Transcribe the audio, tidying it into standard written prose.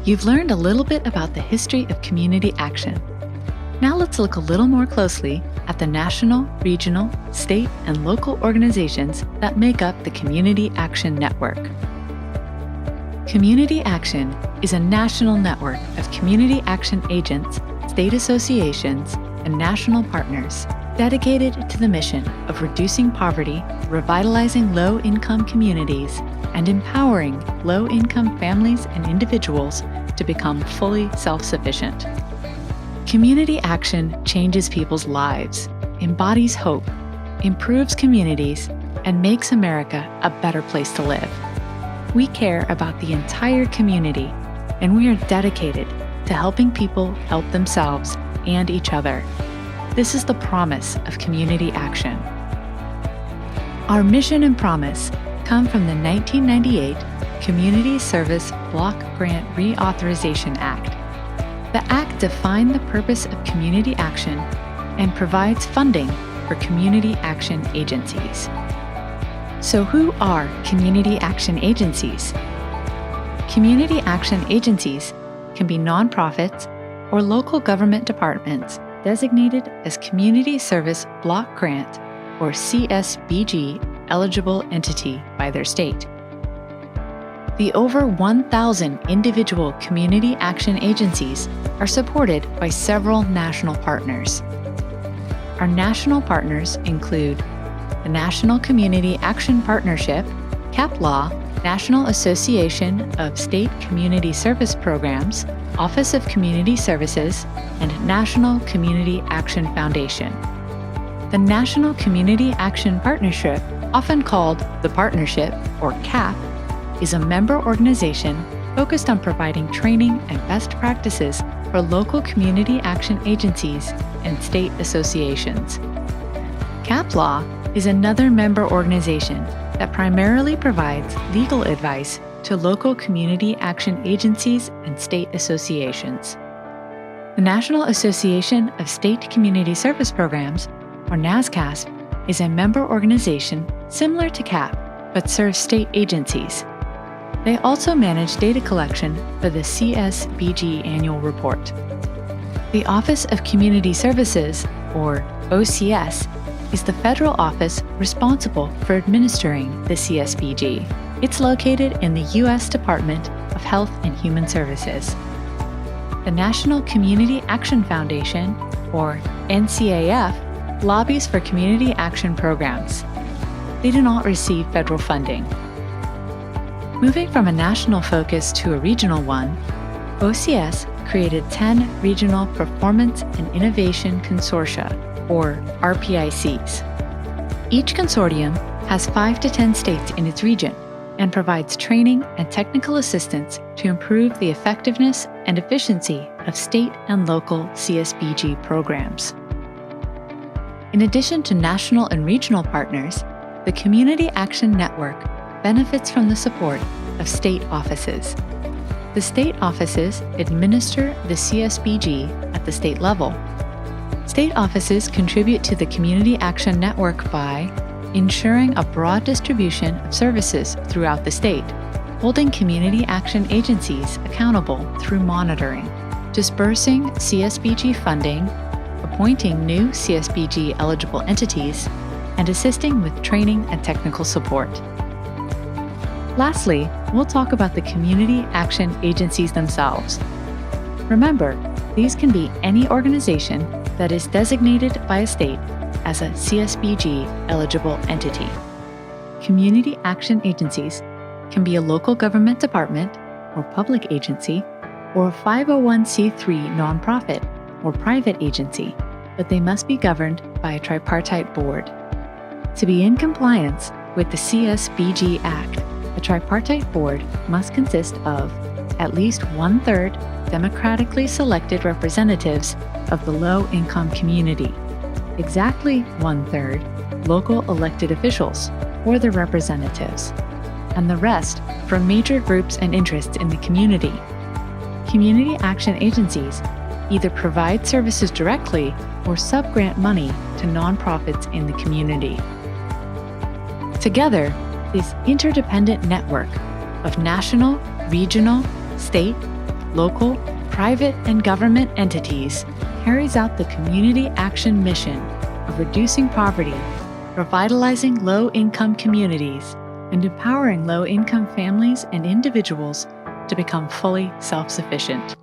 You've learned a little bit about the history of community action. Now let's look a little more closely at the national, regional, state, and local organizations that make up the Community Action Network. Community Action is a national network of community action agents, state associations, and national partners dedicated to the mission of reducing poverty, revitalizing low-income communities, and empowering low-income families and individuals to become fully self-sufficient. Community action changes people's lives, embodies hope, improves communities, and makes America a better place to live. We care about the entire community, and we are dedicated to helping people help themselves and each other. This is the promise of community action. Our mission and promise come from the 1998 Community Service Block Grant Reauthorization Act. The Act defined the purpose of community action and provides funding for community action agencies. So who are community action agencies? Community action agencies can be nonprofits or local government departments designated as Community Service Block Grant or CSBG eligible entity by their state. The over 1,000 individual community action agencies are supported by several national partners. Our national partners include the National Community Action Partnership, CAPLAW, National Association of State Community Service Programs, Office of Community Services, and National Community Action Foundation. The National Community Action Partnership, often called the Partnership or CAP, is a member organization focused on providing training and best practices for local community action agencies and state associations. CAPLAW is another member organization that primarily provides legal advice to local community action agencies and state associations. The National Association of State Community Service Programs, or NASCASP, is a member organization similar to CAP, but serves state agencies. They also manage data collection for the CSBG annual report. The Office of Community Services, or OCS, is the federal office responsible for administering the CSBG. It's located in the U.S. Department of Health and Human Services. The National Community Action Foundation, or NCAF, lobbies for community action programs. They do not receive federal funding. Moving from a national focus to a regional one, OCS created 10 regional performance and innovation consortia, or RPICs. Each consortium has 5 to 10 states in its region and provides training and technical assistance to improve the effectiveness and efficiency of state and local CSBG programs. In addition to national and regional partners, the Community Action Network benefits from the support of state offices. The state offices administer the CSBG at the state level. State offices contribute to the Community Action Network by ensuring a broad distribution of services throughout the state, holding community action agencies accountable through monitoring, dispersing CSBG funding, appointing new CSBG eligible entities, and assisting with training and technical support. Lastly, we'll talk about the community action agencies themselves. Remember, these can be any organization that is designated by a state as a CSBG eligible entity. Community action agencies can be a local government department or public agency, or a 501c3 nonprofit or private agency, but they must be governed by a tripartite board. To be in compliance with the CSBG Act, a tripartite board must consist of at least 1/3 democratically selected representatives of the low-income community, exactly 1/3 local elected officials or their representatives, and the rest from major groups and interests in the community. Community action agencies either provide services directly or subgrant money to nonprofits in the community. Together, this interdependent network of national, regional, state, local, private, and government entities, carries out the community action mission of reducing poverty, revitalizing low-income communities, and empowering low-income families and individuals to become fully self-sufficient.